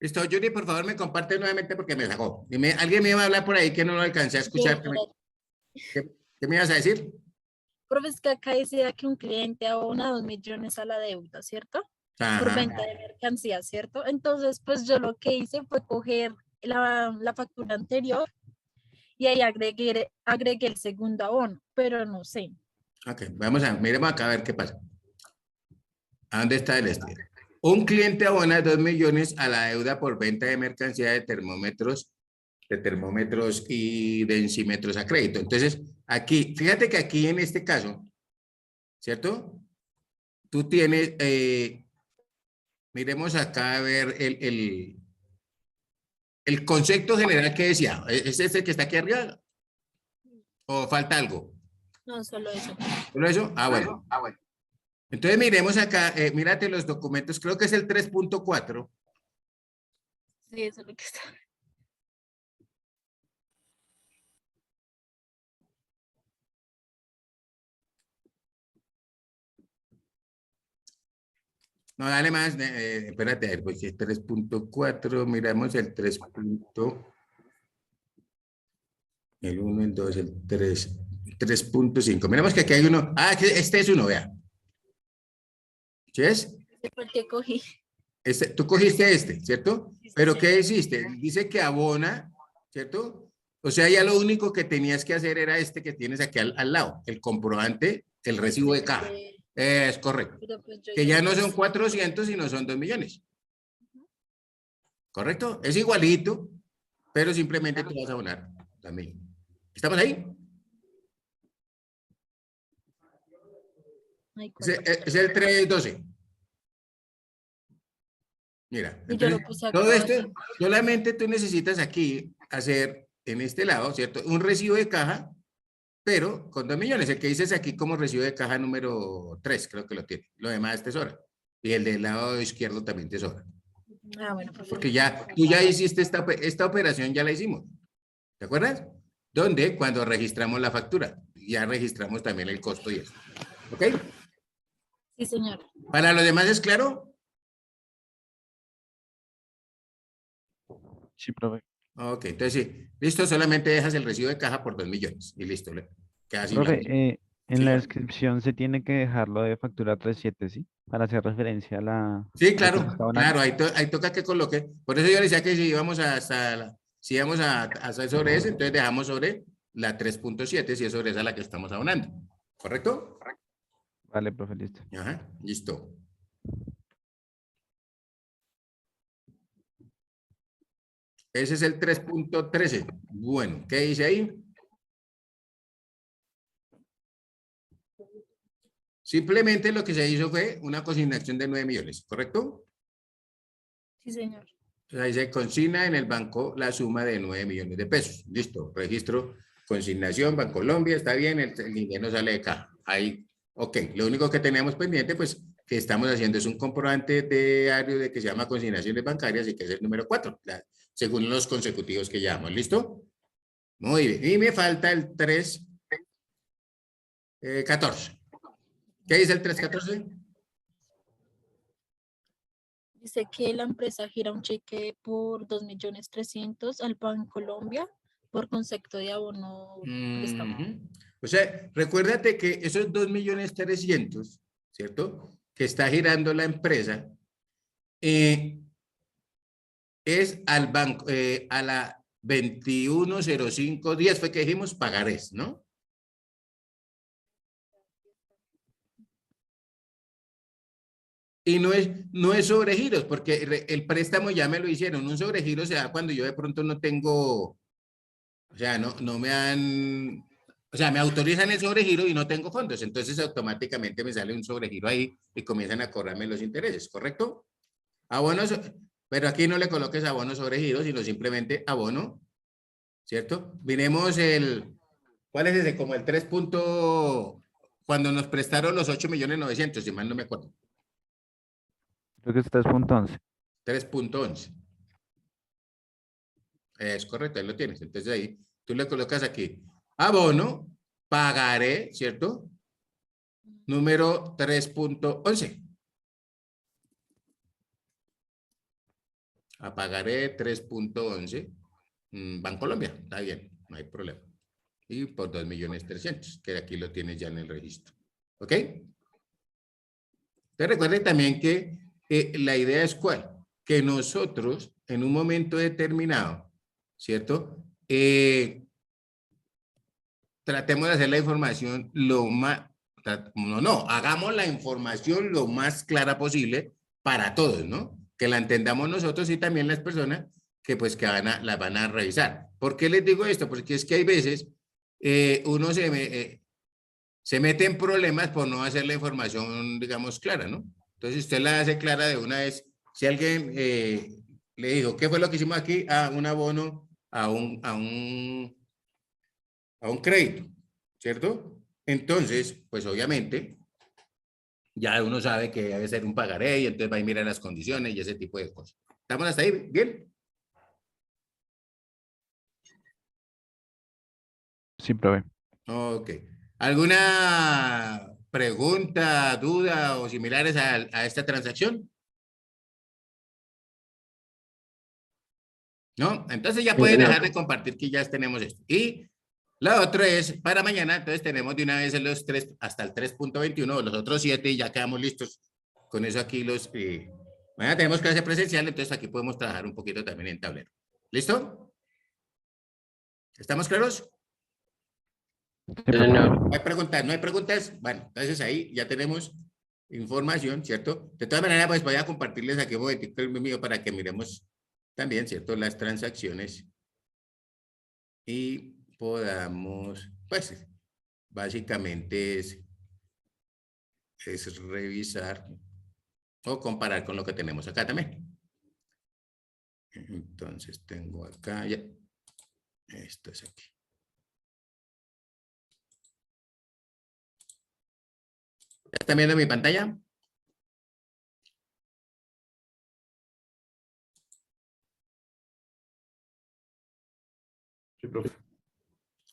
Listo, Yuri, por favor, me comparte nuevamente porque me sacó. Dime, alguien me iba a hablar por ahí que no lo alcancé a escuchar. ¿Qué me ibas a decir? Profe, es que acá decía que un cliente abona 2 millones a la deuda, ¿cierto? Por Ajá. venta de mercancía, ¿cierto? Entonces, pues yo lo que hice fue coger la factura anterior y ahí agregué el segundo abono, pero no sé. Ok, miremos acá a ver qué pasa. ¿A dónde está el este? Un cliente abona 2 millones a la deuda por venta de mercancía de termómetros y densímetros a crédito. Entonces, aquí, fíjate que aquí en este caso, ¿cierto? Tú tienes, miremos acá a ver el concepto general que decía. ¿Es este que está aquí arriba? ¿O falta algo? No, solo eso. ¿Solo eso? Ah, bueno. Entonces miremos acá, mírate los documentos, creo que es el 3.4. Sí, eso es lo que está. No, dale más, espérate, a ver, pues es 3.4, miramos el 3. El 1, el 2, el 3, 3.5. Miramos que aquí hay uno. Ah, que este es uno, vea. ¿Sí es? Ese fue el que cogí. Tú cogiste este, ¿cierto? Sí, Pero sí, ¿qué hiciste? Dice que abona, ¿cierto? O sea, ya lo único que tenías que hacer era este que tienes aquí al lado, el comprobante, el recibo de caja. Es correcto. pero pues yo Que ya no son puse. 400, sino son 2 millones. ¿Correcto? Es igualito, pero simplemente tú vas a abonar también. ¿Estamos ahí? Ay, Es el 312. Mira, y yo lo entonces, puse acá todo esto, abajo. solamente tú necesitas aquí hacer en este lado, ¿cierto? Un recibo de caja, pero con 2 millones. El que dices aquí como recibo de caja número 3, creo que lo tiene. Lo demás es tesora. Y el del lado izquierdo también tesora. Ah, bueno, profe. Porque ya, tú ya hiciste esta operación, ya la hicimos. ¿Te acuerdas? Donde cuando registramos la factura, ya registramos también el costo y eso. ¿Ok? Sí, señor. ¿Para los demás es claro? Sí, profe. Ok, entonces sí. Listo, solamente dejas el recibo de caja por 2 millones. Y listo. Queda así blanco. Profe, en Sí, la bueno. descripción se tiene que dejarlo de factura 37, ¿sí? Para hacer referencia Sí, a lo que se claro, está abonando. claro, ahí toca que coloque. Por eso yo le decía que si íbamos si íbamos a hacer sobre ese, entonces dejamos sobre la 3.7, si es sobre esa la que estamos abonando. ¿Correcto? Vale, profe, listo. Ajá, listo. Ese es el 3.13. Bueno, ¿qué dice ahí? Simplemente lo que se hizo fue una consignación de 9 millones, ¿correcto? Sí, señor. Entonces ahí se consigna en el banco la suma de 9 millones de pesos. Listo, registro, consignación, Bancolombia, está bien, el dinero sale de caja. Ahí, ok. Lo único que tenemos pendiente, pues, que estamos haciendo es un comprobante diario de que se llama consignaciones bancarias y que es el número 4, según los consecutivos que llevamos. ¿Listo? Muy bien. Y me falta el 3.14. ¿Qué dice el 3.14? Dice que la empresa gira un cheque por 2.300.000 al Bancolombia por concepto de abono préstamo. O sea, recuérdate que esos 2.300.000, ¿cierto? Que está girando la empresa, es al banco, a la 210510 fue que dijimos pagarés, ¿no? Y no es sobregiros, porque el préstamo ya me lo hicieron. Un sobregiro se da cuando yo de pronto no tengo, o sea, no me dan, o sea, me autorizan el sobregiro y no tengo fondos. Entonces automáticamente me sale un sobregiro ahí y comienzan a cobrarme los intereses, ¿correcto? Abonos, pero aquí no le coloques abono sobregiro, sino simplemente abono, ¿cierto? Vinemos ¿cuál es ese? Como el 3 cuando nos prestaron los 8.900.000, si mal no me acuerdo. Creo que es 3.11. 3.11. Es correcto, ahí lo tienes. Entonces ahí tú le colocas aquí abono, pagaré, ¿cierto? Número 3.11. a pagaré 3.11, Bancolombia, está bien, no hay problema. Y por 2.300.000, que aquí lo tienes ya en el registro. ¿Ok? Entonces recuerden también que la idea es ¿cuál? Que nosotros en un momento determinado, ¿cierto? Tratemos de hacer la información lo más, hagamos la información lo más clara posible para todos, ¿no? Que la entendamos nosotros y también las personas que pues que la van a revisar. ¿Por qué les digo esto? Porque es que hay veces uno se mete en problemas por no hacer la información, digamos, clara, ¿no? Entonces, usted la hace clara de una vez. Si alguien le dijo, ¿qué fue lo que hicimos aquí? Un abono a un crédito, ¿cierto? Entonces, pues obviamente, ya uno sabe que debe ser un pagaré y entonces va a mirar las condiciones y ese tipo de cosas. ¿Estamos hasta ahí? ¿Bien? Sí, profe. Ok. ¿Alguna pregunta, duda o similares a esta transacción? ¿No? Entonces ya pueden dejar de compartir que ya tenemos esto. Y la otra es para mañana, entonces tenemos de una vez los 3 hasta el 3.21, los otros 7 y ya quedamos listos. Con eso aquí mañana tenemos clase presencial, entonces aquí podemos trabajar un poquito también en tablero. ¿Listo? ¿Estamos claros? Sí, profe. No hay preguntas, no hay preguntas. Bueno, entonces ahí ya tenemos información, ¿cierto? De todas maneras, pues voy a compartirles aquí un momentito el mío para que miremos también, ¿cierto? Las transacciones y podamos, pues, básicamente es revisar o comparar con lo que tenemos acá también. Entonces tengo acá, ya, esto es aquí. ¿Ya están viendo mi pantalla? Sí, profe.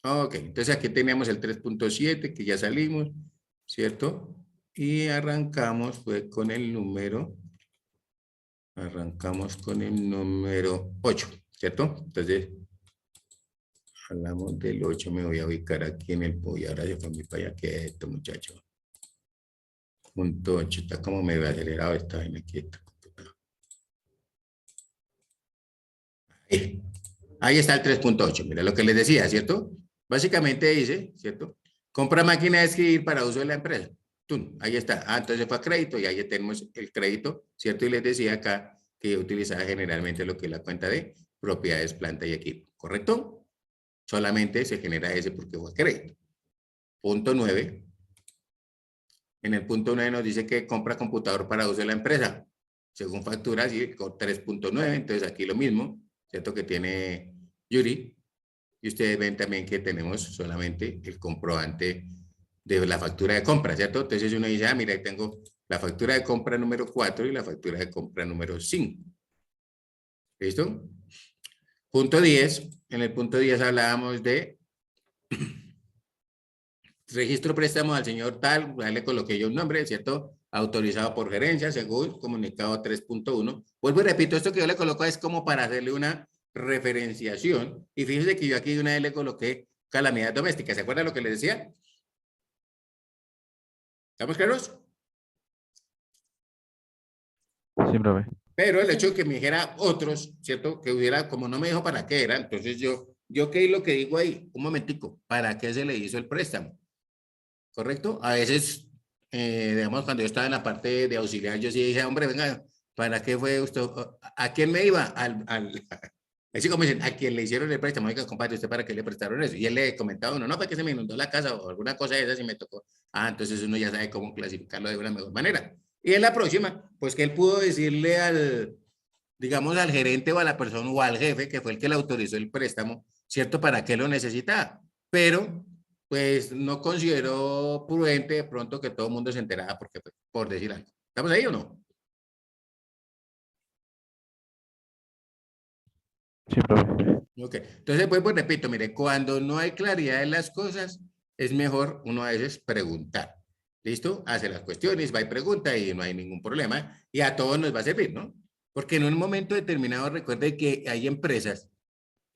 Ok, entonces aquí teníamos el 3.7 que ya salimos, ¿cierto? Y arrancamos pues con el número, 8, ¿cierto? Entonces, hablamos del 8, me voy a ubicar aquí en el pollo, ahora se fue mi para allá, quieto muchacho. Punto 8, está como medio acelerado esta vaina quieto. Ahí está el 3.8, mira lo que les decía, ¿cierto? Básicamente dice, ¿cierto? Compra máquina de escribir para uso de la empresa. ¡Tum! Ahí está. Entonces fue a crédito y ahí ya tenemos el crédito, ¿cierto? Y les decía acá que yo utilizaba generalmente lo que es la cuenta de propiedades, planta y equipo, ¿correcto? Solamente se genera ese porque fue crédito. Punto 9. En el punto 9 nos dice que compra computador para uso de la empresa. Según factura, sí, con 3.9, entonces aquí lo mismo, ¿cierto? Que tiene Yuri. Y ustedes ven también que tenemos solamente el comprobante de la factura de compra, ¿cierto? Entonces uno dice, mira, ahí tengo la factura de compra número 4 y la factura de compra número 5. ¿Listo? Punto 10. En el punto 10 hablábamos de registro préstamo al señor tal, le coloqué yo un nombre, ¿cierto? Autorizado por gerencia, según comunicado 3.1. Vuelvo y repito, esto que yo le coloco es como para hacerle una referenciación. Y fíjense que yo aquí de una vez le coloqué calamidad doméstica. ¿Se acuerdan lo que les decía? ¿Estamos claros? Sí, profe. Pero el hecho de que me dijera otros, ¿cierto? Que hubiera, como no me dijo para qué era, entonces yo qué es lo que digo ahí, un momentico, ¿para qué se le hizo el préstamo? ¿Correcto? A veces, digamos, cuando yo estaba en la parte de auxiliar, yo sí dije, hombre, venga, ¿para qué fue usted? ¿A quién me iba? Así como dicen, a quien le hicieron el préstamo, oiga, compadre, ¿usted para qué le prestaron eso? Y él le comentaba a uno, no, para que se me inundó la casa o alguna cosa de esas y me tocó. Entonces uno ya sabe cómo clasificarlo de una mejor manera. Y en la próxima, pues que él pudo decirle digamos, al gerente o a la persona o al jefe, que fue el que le autorizó el préstamo, ¿cierto? ¿Para qué lo necesitaba? Pero pues no considero prudente de pronto que todo el mundo se enterara porque, pues, por decir algo. ¿Estamos ahí o no? Sí, profe. Ok. Entonces, pues repito, mire, cuando no hay claridad en las cosas, es mejor uno a veces preguntar. ¿Listo? Hace las cuestiones, va y pregunta y no hay ningún problema. Y a todos nos va a servir, ¿no? Porque en un momento determinado recuerde que hay empresas,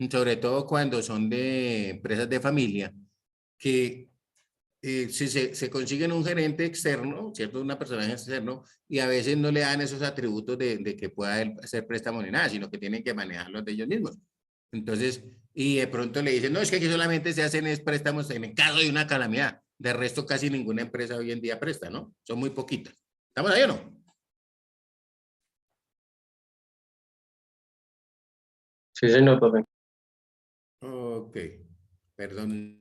sobre todo cuando son de empresas de familia, que si se consiguen un gerente externo, ¿cierto? Una persona externo, y a veces no le dan esos atributos de que pueda él hacer préstamo ni nada, sino que tienen que manejarlos de ellos mismos. Entonces, y de pronto le dicen, no, es que aquí solamente se hacen es préstamos en caso de una calamidad. De resto, casi ninguna empresa hoy en día presta, ¿no? Son muy poquitas. ¿Estamos ahí o no? Sí, señor, profe. Ok, perdón.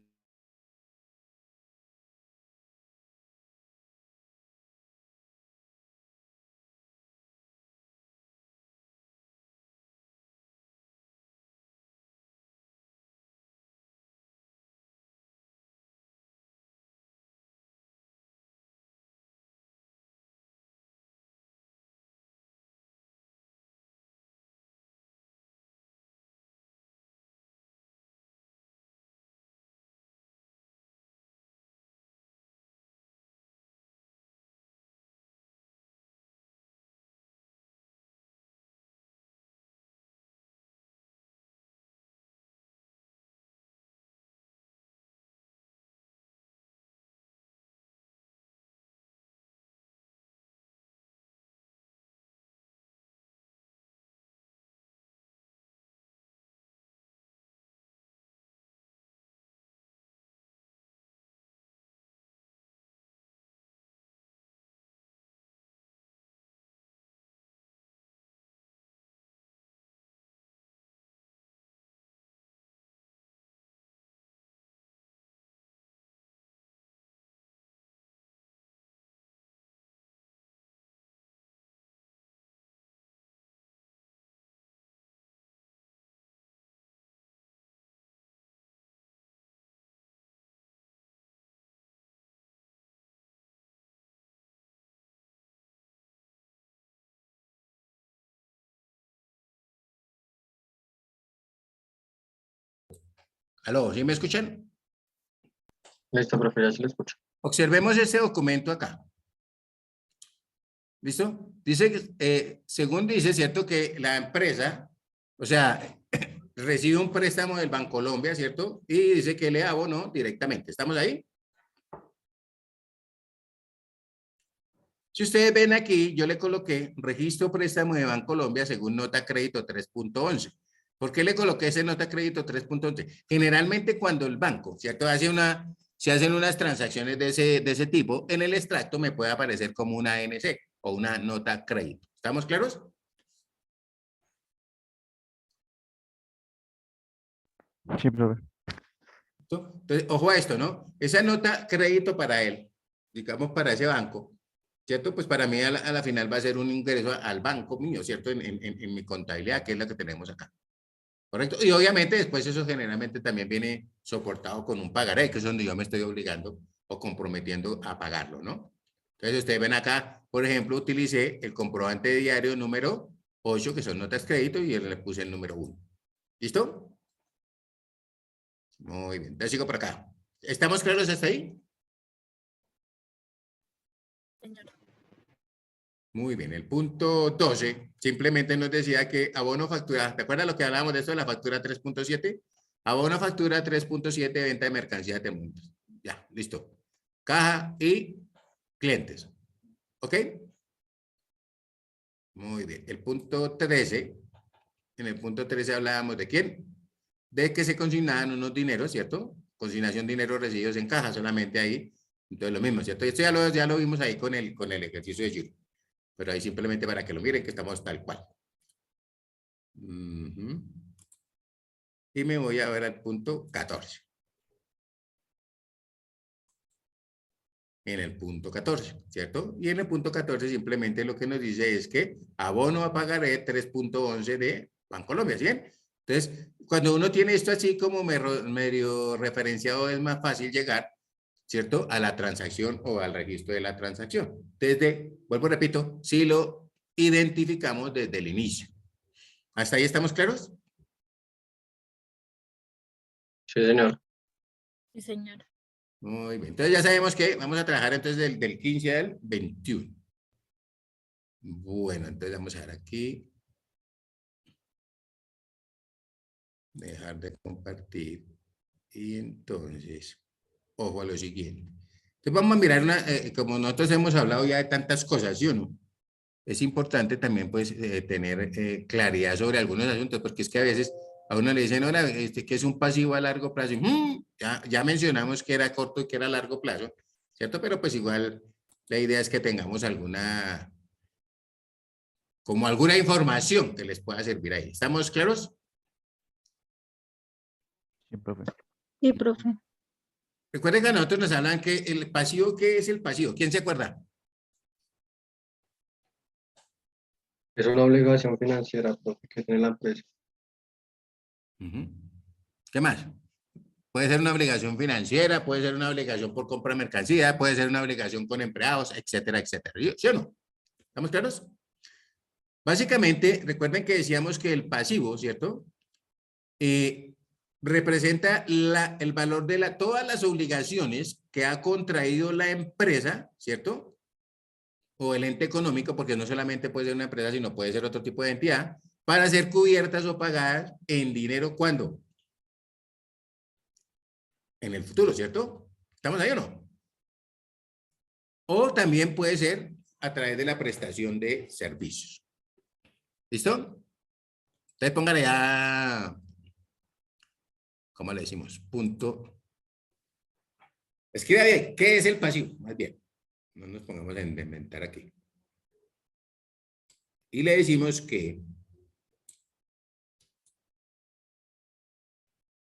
¿Aló? ¿Sí me escuchan? Listo, profe, ya se lo escucho. Observemos este documento acá. ¿Listo? Dice, según dice, ¿cierto? Que la empresa, o sea, recibe un préstamo del Bancolombia, ¿cierto? Y dice que le abonó directamente. ¿Estamos ahí? Si ustedes ven aquí, yo le coloqué registro préstamo de Bancolombia según nota crédito 3.11. ¿Por qué le coloqué ese nota crédito 3.11? Generalmente cuando el banco, ¿cierto? Se hacen unas transacciones de ese tipo, en el extracto me puede aparecer como una ANC o una nota crédito. ¿Estamos claros? Sí, profe. Entonces, ojo a esto, ¿no? Esa nota crédito para él, digamos para ese banco, ¿cierto? Pues para mí a la final va a ser un ingreso al banco mío, ¿cierto? En mi contabilidad, que es la que tenemos acá. ¿Correcto? Y obviamente después eso generalmente también viene soportado con un pagaré, que es donde yo me estoy obligando o comprometiendo a pagarlo, ¿no? Entonces ustedes ven acá, por ejemplo, utilicé el comprobante diario número 8, que son notas crédito, y le puse el número 1. ¿Listo? Muy bien, entonces sigo por acá. ¿Estamos claros hasta ahí? Señor. Muy bien, el punto 12 simplemente nos decía que abono factura, ¿te acuerdas lo que hablábamos de esto de la factura 3.7? Abono factura 3.7, venta de mercancías de montos. Ya, listo. Caja y clientes. ¿Ok? Muy bien. El punto 13, en el punto 13 hablábamos de quién? De que se consignaban unos dineros, ¿cierto? Consignación de dinero recibidos en caja, solamente ahí. Entonces lo mismo, ¿cierto? Esto ya lo vimos ahí con el ejercicio de giro. Pero ahí simplemente para que lo miren que estamos tal cual. Y me voy a ver al punto 14. En el punto 14, ¿cierto? Y en el punto 14 simplemente lo que nos dice es que abono a pagaré 3.11 de Bancolombia, ¿sí? Entonces, cuando uno tiene esto así como medio referenciado, es más fácil llegar, ¿cierto? A la transacción o al registro de la transacción. Vuelvo, repito, si lo identificamos desde el inicio. ¿Hasta ahí estamos claros? Sí, señor. Sí, señor. Muy bien. Entonces ya sabemos que vamos a trabajar entonces del 15 al 21. Bueno, entonces vamos a ver aquí. Dejar de compartir. Y entonces, ojo a lo siguiente. Entonces vamos a mirar como nosotros hemos hablado ya de tantas cosas, ¿sí o no? Es importante también pues tener claridad sobre algunos asuntos, porque es que a veces a uno le dicen, ahora, que es un pasivo a largo plazo, y, ya mencionamos que era corto y que era a largo plazo, ¿cierto? Pero pues igual la idea es que tengamos como alguna información que les pueda servir ahí. ¿Estamos claros? Sí, profe. Sí, profe. Recuerden que a nosotros nos hablan que el pasivo, ¿qué es el pasivo? ¿Quién se acuerda? Es una obligación financiera, profe, que tiene la empresa. ¿Qué más? Puede ser una obligación financiera, puede ser una obligación por compra de mercancía, puede ser una obligación con empleados, etcétera, etcétera. ¿Sí o no? ¿Estamos claros? Básicamente, recuerden que decíamos que el pasivo, ¿cierto? Representa el valor de todas las obligaciones que ha contraído la empresa, ¿cierto? O el ente económico, porque no solamente puede ser una empresa, sino puede ser otro tipo de entidad, para ser cubiertas o pagadas en dinero, ¿cuándo? En el futuro, ¿cierto? ¿Estamos ahí o no? O también puede ser a través de la prestación de servicios. ¿Listo? Entonces póngale ya, ¿cómo le decimos? Punto. Escriba bien, ¿qué es el pasivo? Más bien, no nos pongamos a inventar aquí. Y le decimos que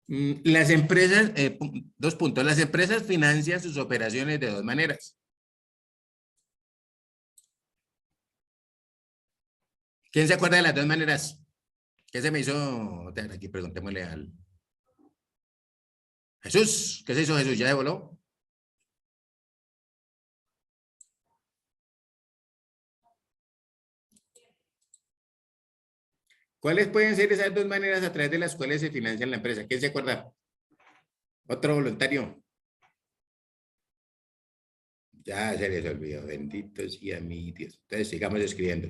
las empresas, 2 puntos, las empresas financian sus operaciones de 2 maneras. ¿Quién se acuerda de las 2 maneras? ¿Qué se me hizo? Aquí preguntémosle al Jesús. ¿Qué se hizo Jesús? ¿Ya se voló? ¿Cuáles pueden ser esas 2 maneras a través de las cuales se financia la empresa? ¿Quién se acuerda? ¿Otro voluntario? Ya se les olvidó, benditos y a mi Dios. Entonces sigamos escribiendo.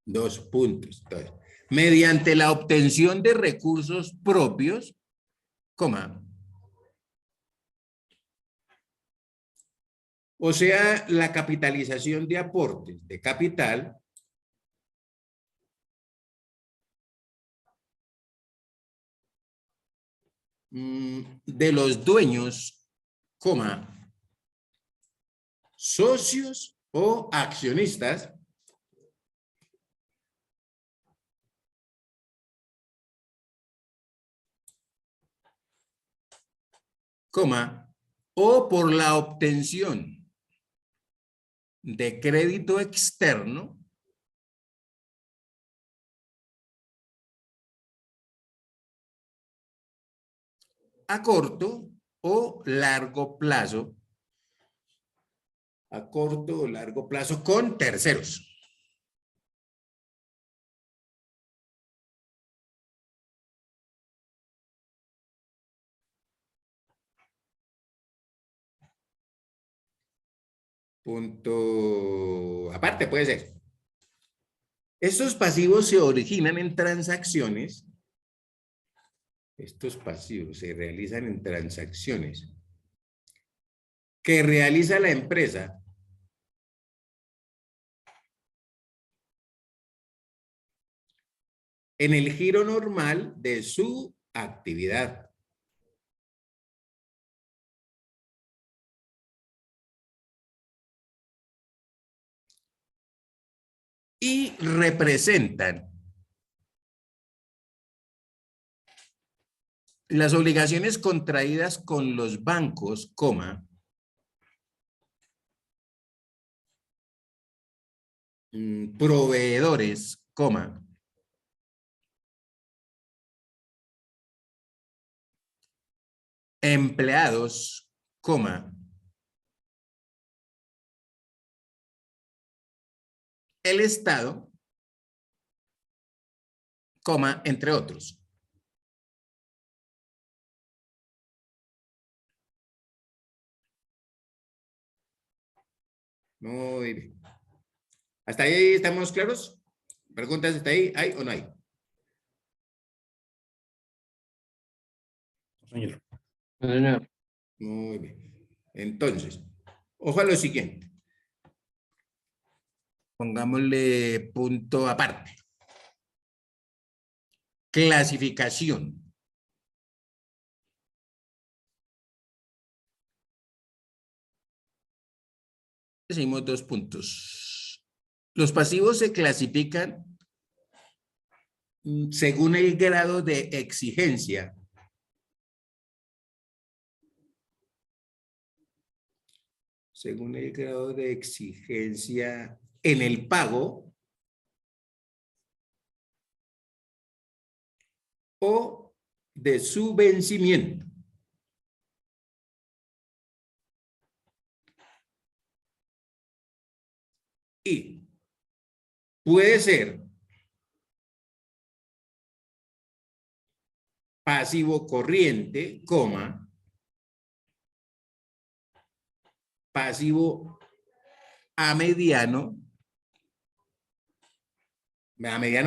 2 puntos. Entonces, mediante la obtención de recursos propios, coma, o sea, la capitalización de aportes de capital de los dueños, coma, socios o accionistas coma, o por la obtención de crédito externo a corto o largo plazo, con terceros. Punto aparte puede ser. Estos pasivos se originan en transacciones. Estos pasivos se realizan en transacciones que realiza la empresa en el giro normal de su actividad. Y representan las obligaciones contraídas con los bancos, coma, proveedores, coma, empleados, coma, el Estado, coma, entre otros. Muy bien. ¿Hasta ahí estamos claros? ¿Preguntas está ahí? ¿Hay o no hay? Señor. Sí, señor. Muy bien. Entonces, ojo a lo siguiente. Pongámosle punto aparte. Clasificación. Decimos 2 puntos. Los pasivos se clasifican según el grado de exigencia. Según el grado de exigencia en el pago o de su vencimiento. Y puede ser pasivo corriente, coma, pasivo a mediano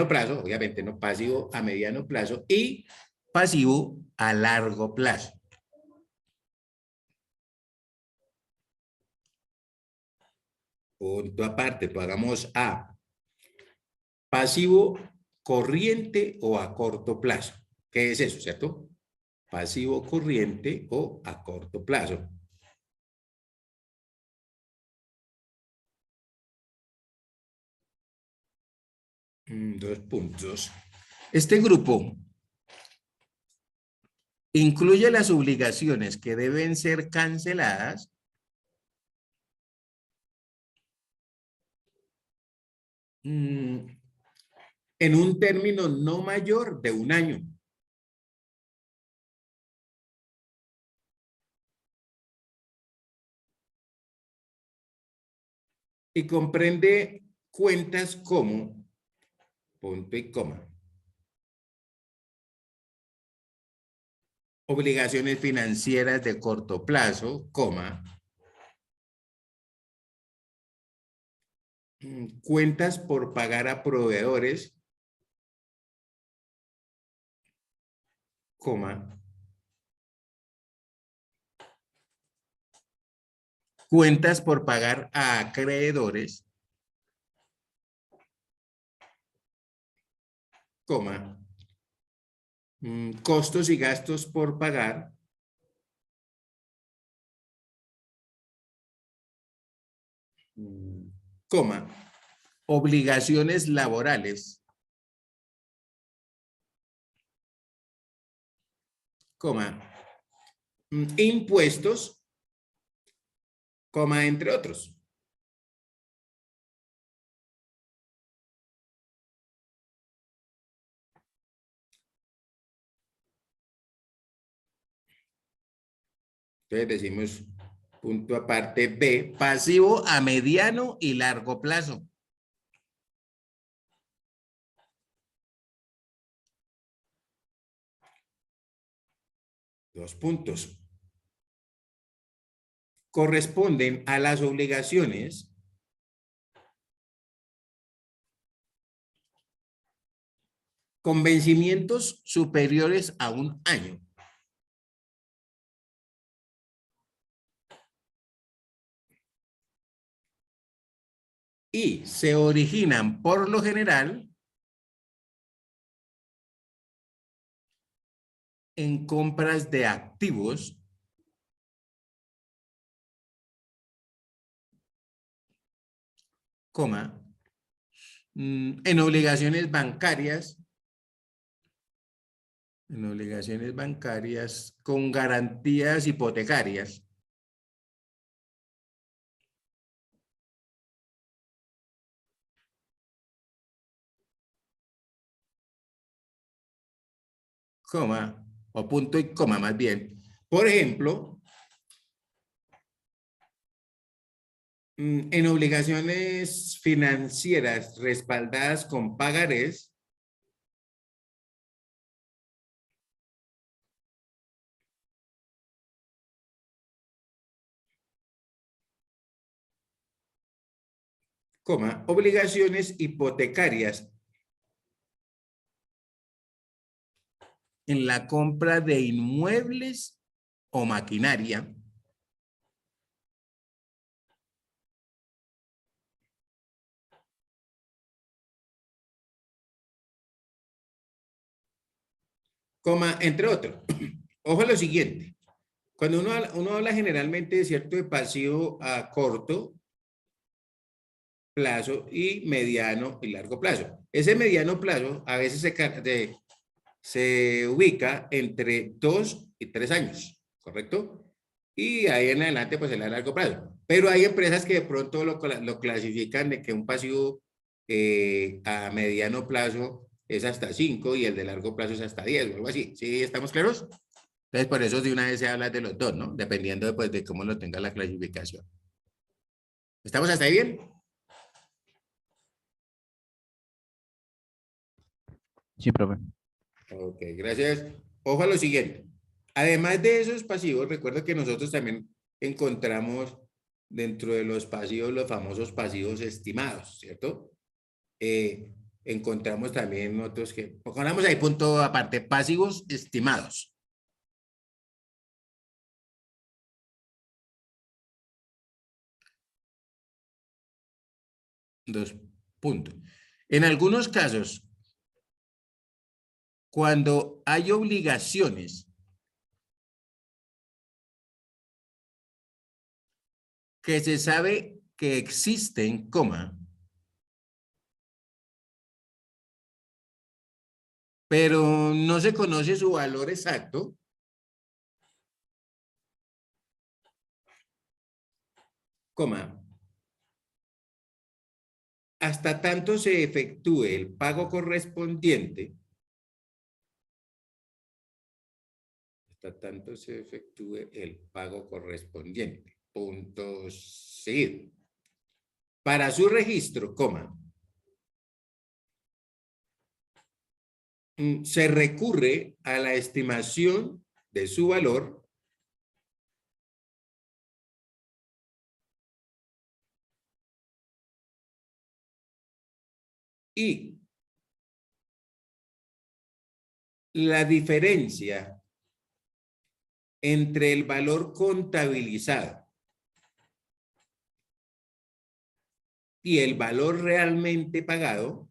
plazo, obviamente, no pasivo a mediano plazo y pasivo a largo plazo. Punto aparte, pues hagamos A. Pasivo corriente o a corto plazo. ¿Qué es eso, cierto? Pasivo corriente o a corto plazo. Dos puntos. Este grupo incluye las obligaciones que deben ser canceladas en un término no mayor de 1 año. Y comprende cuentas como punto y coma. Obligaciones financieras de corto plazo, coma. Cuentas por pagar a proveedores, coma. Cuentas por pagar a acreedores, coma. Costos y gastos por pagar, coma. Obligaciones laborales, coma. Impuestos, coma, entre otros. Entonces decimos punto aparte B, pasivo a mediano y largo plazo. Dos puntos. Corresponden a las obligaciones con vencimientos superiores a 1 año. Y se originan por lo general en compras de activos coma, en obligaciones bancarias con garantías hipotecarias. Coma, o punto y coma más bien. Por ejemplo, en obligaciones financieras respaldadas con pagarés, coma, obligaciones hipotecarias en la compra de inmuebles o maquinaria coma, entre otros. Ojo a lo siguiente. Cuando uno habla generalmente de cierto de pasivo a corto plazo y mediano y largo plazo. Ese mediano plazo a veces se ubica entre 2 y 3 años, ¿correcto? Y ahí en adelante pues el largo plazo. Pero hay empresas que de pronto lo clasifican de que un pasivo a mediano plazo es hasta 5 y el de largo plazo es hasta 10 o algo así. ¿Sí estamos claros? Entonces por eso de una vez se habla de los dos, ¿no? Dependiendo pues, de cómo lo tenga la clasificación. ¿Estamos hasta ahí bien? Sí, profe. Ok, gracias. Ojo a lo siguiente. Además de esos pasivos, recuerda que nosotros también encontramos dentro de los pasivos los famosos pasivos estimados, ¿cierto? Encontramos también otros que, pongamos ahí punto aparte, pasivos estimados. Dos puntos. En algunos casos, cuando hay obligaciones que se sabe que existen, coma, pero no se conoce su valor exacto, coma, hasta tanto se efectúe el pago correspondiente, hasta tanto se efectúe el pago correspondiente, punto seguido. Para su registro, coma, se recurre a la estimación de su valor y la diferencia entre el valor contabilizado y el valor realmente pagado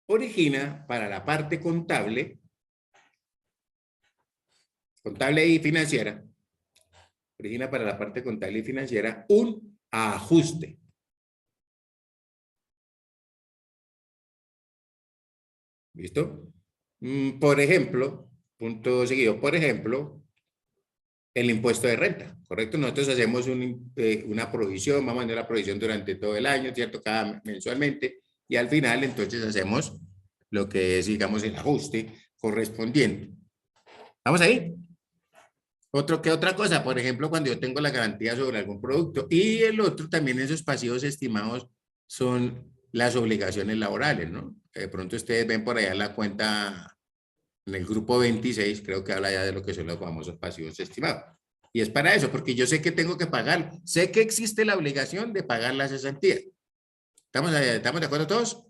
origina para la parte contable y financiera, origina para la parte contable y financiera un ajuste. ¿Listo? Por ejemplo, punto seguido, por ejemplo, el impuesto de renta, ¿correcto? Nosotros hacemos una provisión, vamos a hacer la provisión durante todo el año, ¿cierto? Mensualmente, y al final entonces hacemos lo que es, digamos, el ajuste correspondiente. ¿Vamos ahí? ¿Qué otra cosa? Por ejemplo, cuando yo tengo la garantía sobre algún producto. Y el otro también, esos pasivos estimados son las obligaciones laborales, ¿no? De pronto ustedes ven por allá la cuenta en el grupo 26, creo que habla ya de lo que son los famosos pasivos estimados. Y es para eso, porque yo sé que tengo que pagar, sé que existe la obligación de pagar la cesantía. ¿Estamos de acuerdo todos?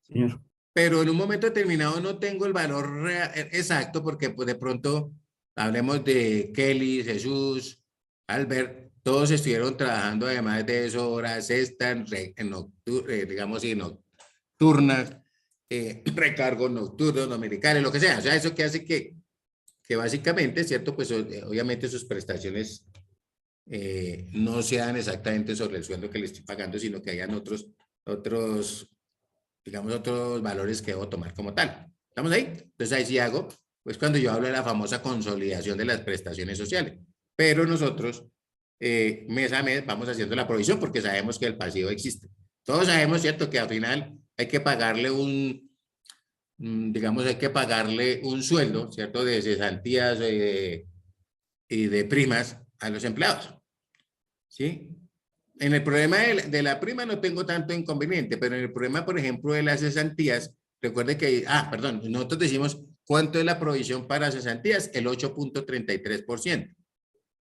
Señor. Pero en un momento determinado no tengo el valor exacto porque pues de pronto hablemos de Kelly, Jesús, Albert, todos estuvieron trabajando además de eso horas extras, digamos, y nocturnas, recargos nocturnos, dominicales, lo que sea. O sea, eso que hace que básicamente, ¿cierto? Pues obviamente sus prestaciones no sean exactamente sobre el sueldo que le estoy pagando, sino que hayan digamos, otros valores que debo tomar como tal. ¿Estamos ahí? Entonces ahí sí hago, pues cuando yo hablo de la famosa consolidación de las prestaciones sociales. Pero nosotros, mes a mes, vamos haciendo la provisión porque sabemos que el pasivo existe. Todos sabemos, ¿cierto? Que al final hay que pagarle digamos, hay que pagarle un sueldo, ¿cierto? De cesantías y de primas a los empleados. ¿Sí? En el problema de la prima no tengo tanto inconveniente, pero en el problema, por ejemplo, de las cesantías, recuerde que, perdón, nosotros decimos, ¿cuánto es la provisión para cesantías? El 8.33%,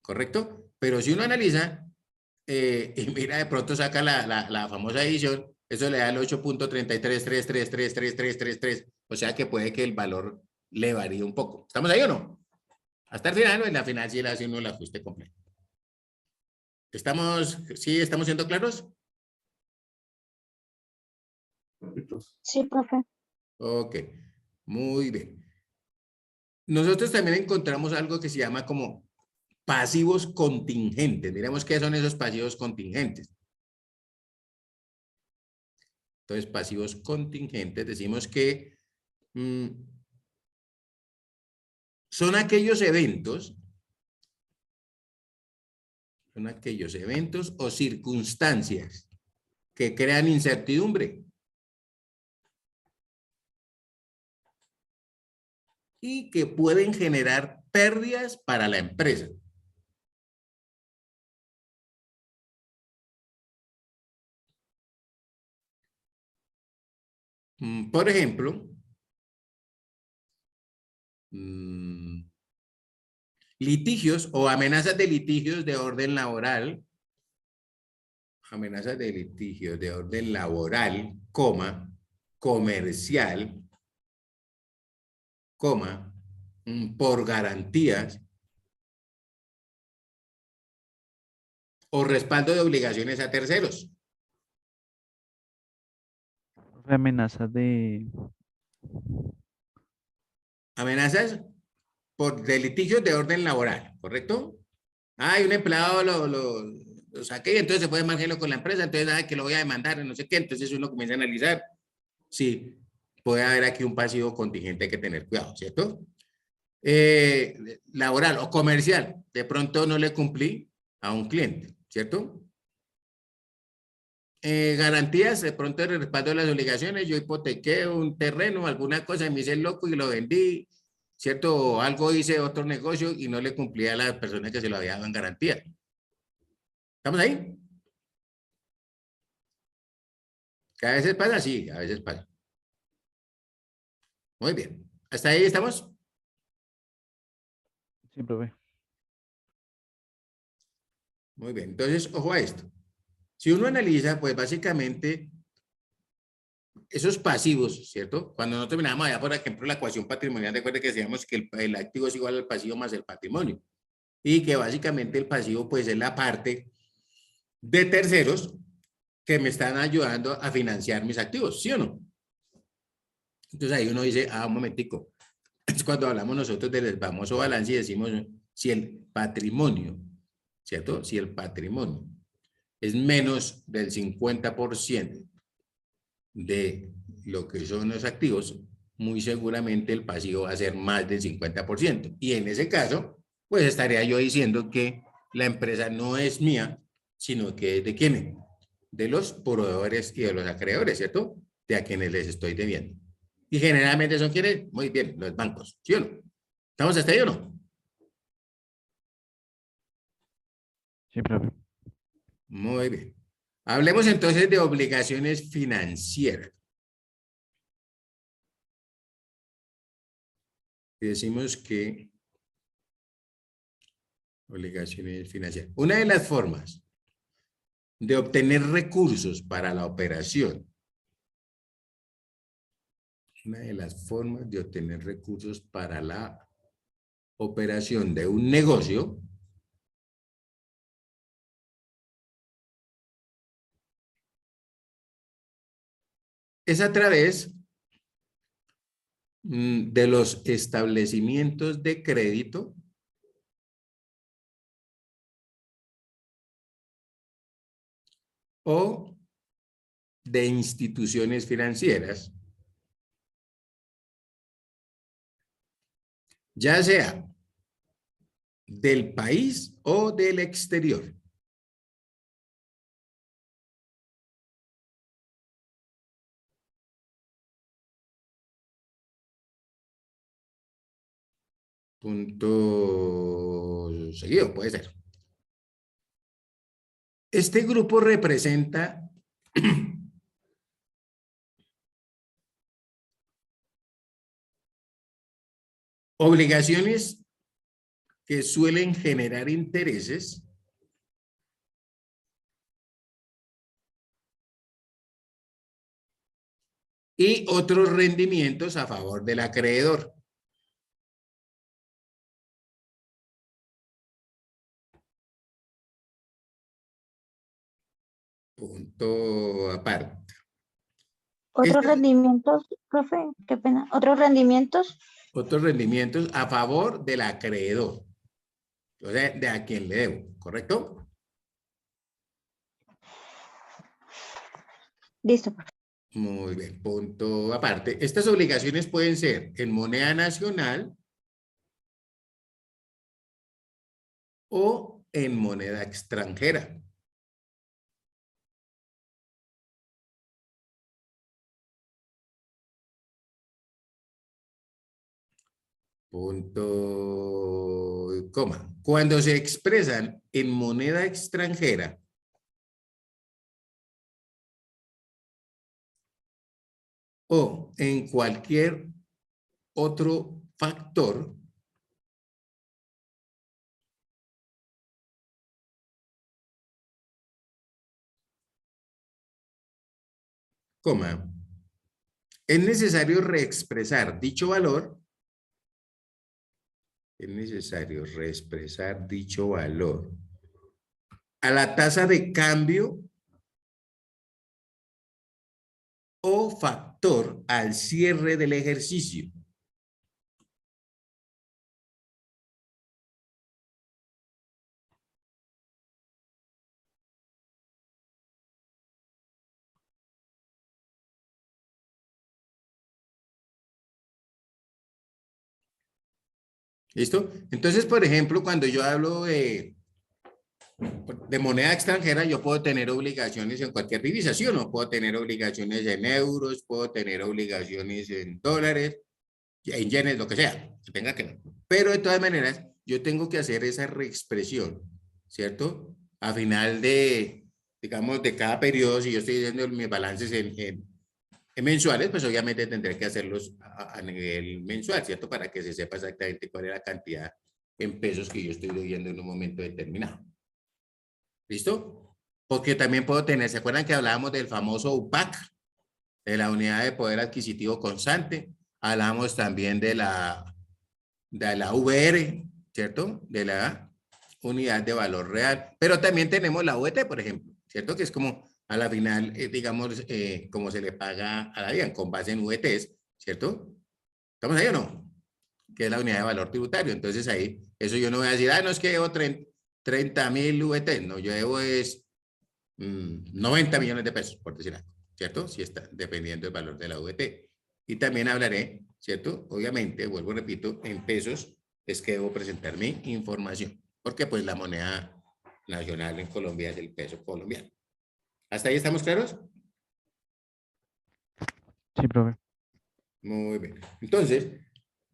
¿correcto? Pero si uno analiza, y mira, de pronto saca la famosa edición, eso le da el 8.3333333333, o sea que puede que el valor le varíe un poco. ¿Estamos ahí o no? Hasta el final, o en la final sí le hace uno el ajuste completo. ¿Sí estamos siendo claros? Sí, profe. Ok, muy bien. Nosotros también encontramos algo que se llama como pasivos contingentes. Miremos qué son esos pasivos contingentes. Entonces, pasivos contingentes, decimos que son aquellos eventos o circunstancias que crean incertidumbre y que pueden generar pérdidas para la empresa. Por ejemplo, litigios o amenazas de litigios de orden laboral, coma, comercial, coma, por garantías o respaldo de obligaciones a terceros. Amenazas de... Amenazas de litigios de orden laboral, ¿correcto? Hay un empleado lo saqué y entonces se puede marcarlo con la empresa, entonces que lo voy a demandar, no sé qué, entonces uno comienza a analizar. Sí, puede haber aquí un pasivo contingente, hay que tener cuidado, ¿cierto? Laboral o comercial, de pronto no le cumplí a un cliente, ¿cierto? Garantías, de pronto el respaldo de las obligaciones, yo hipotequé un terreno, alguna cosa, me hice el loco y lo vendí, ¿cierto? O algo hice otro negocio y no le cumplí a las personas que se lo había dado en garantía. ¿Estamos ahí? ¿Que a veces pasa? Sí, a veces pasa. Muy bien. ¿Hasta ahí estamos? Sí, profe. Muy bien. Entonces, ojo a esto. Si uno analiza, pues básicamente esos pasivos, ¿cierto? Cuando nosotros miramos allá, por ejemplo, la ecuación patrimonial, recuerden que decíamos que el activo es igual al pasivo más el patrimonio. Y que básicamente el pasivo, pues, es la parte de terceros que me están ayudando a financiar mis activos, ¿sí o no? Entonces ahí uno dice, un momentico. Es cuando hablamos nosotros del famoso balance y decimos si el patrimonio, ¿cierto? Si el patrimonio es menos del 50% de lo que son los activos, muy seguramente el pasivo va a ser más del 50%. Y en ese caso, pues estaría yo diciendo que la empresa no es mía, sino que es de quién, de los proveedores y de los acreedores, ¿cierto? De a quienes les estoy debiendo. Y generalmente son quienes, muy bien, los bancos, ¿sí o no? ¿Estamos hasta ahí o no? Sí, profe. Muy bien. Hablemos entonces de obligaciones financieras. Decimos que obligaciones financieras. Una de las formas de obtener recursos para la operación. Una de las formas de obtener recursos para la operación de un negocio es a través de los establecimientos de crédito o de instituciones financieras, ya sea del país o del exterior. Punto seguido, puede ser. Este grupo representa obligaciones que suelen generar intereses y otros rendimientos a favor del acreedor. Punto aparte. Otros Este- rendimientos, profe, qué pena. Otros rendimientos. Otros rendimientos a favor del acreedor. O sea, de a quien le debo, ¿correcto? Listo, profe. Muy bien, punto aparte. Estas obligaciones pueden ser en moneda nacional o en moneda extranjera. Punto, coma. Cuando se expresan en moneda extranjera o en cualquier otro factor, coma, es necesario reexpresar dicho valor. Es necesario reexpresar dicho valor a la tasa de cambio o factor al cierre del ejercicio. ¿Listo? Entonces, por ejemplo, cuando yo hablo de moneda extranjera, yo puedo tener obligaciones en cualquier divisa, ¿sí o no? Puedo tener obligaciones en euros, puedo tener obligaciones en dólares, en yenes, lo que sea, que tenga que ver. Pero de todas maneras, yo tengo que hacer esa reexpresión, ¿cierto? A final de, digamos, de cada periodo, si yo estoy haciendo mis balances en mensuales, pues obviamente tendré que hacerlos a nivel mensual, ¿cierto? Para que se sepa exactamente cuál es la cantidad en pesos que yo estoy debiendo en un momento determinado. ¿Listo? Porque también puedo tener, ¿se acuerdan que hablábamos del famoso UPAC? De la unidad de poder adquisitivo constante. Hablamos también de la VR, ¿cierto? De la unidad de valor real. Pero también tenemos la UET, por ejemplo, ¿cierto? Que es como a la final, digamos, como se le paga a la DIAN, con base en UETs, ¿cierto? ¿Estamos ahí o no? Que es la unidad de valor tributario. Entonces ahí, eso yo no voy a decir, no es que debo 30.000 UETs, no, yo debo es 90 millones de pesos, por decir algo, ¿cierto? Si está dependiendo del valor de la VT. Y también hablaré, ¿cierto? Obviamente, vuelvo, repito, en pesos es que debo presentar mi información, porque pues la moneda nacional en Colombia es el peso colombiano. ¿Hasta ahí estamos claros? Sí, profe. Muy bien. Entonces,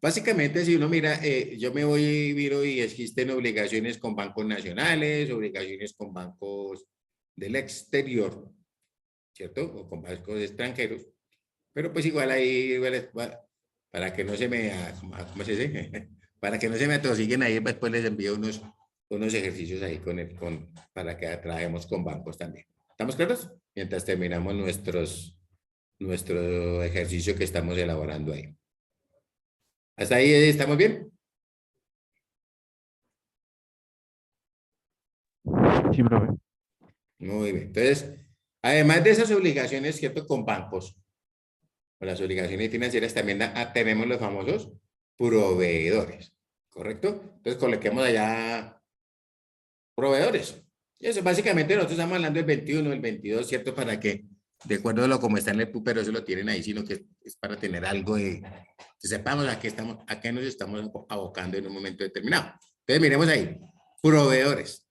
básicamente, si uno mira, yo me voy, miro y existen obligaciones con bancos nacionales, obligaciones con bancos del exterior, ¿cierto? O con bancos extranjeros. Pero pues igual ahí, para que no se me, ¿cómo se dice? Para que no se me atosiguen ahí, después les envío unos ejercicios ahí para que trabajemos con bancos también. ¿Estamos claros? Mientras terminamos nuestro ejercicio que estamos elaborando ahí. ¿Hasta ahí estamos bien? Sí, profe. Muy bien. Entonces, además de esas obligaciones, ¿cierto? Con bancos, con las obligaciones financieras, también tenemos los famosos proveedores, ¿correcto? Entonces, coloquemos allá proveedores. Y eso, básicamente, nosotros estamos hablando del 21, el 22, ¿cierto? Para que, de acuerdo a lo como está en el PU, pero eso lo tienen ahí, sino que es para tener algo de, que sepamos a qué nos estamos abocando en un momento determinado. Entonces, miremos ahí, proveedores.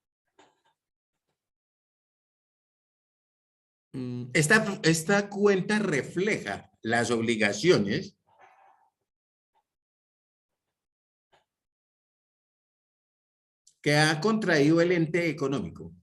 Esta cuenta refleja las obligaciones que ha contraído el ente económico.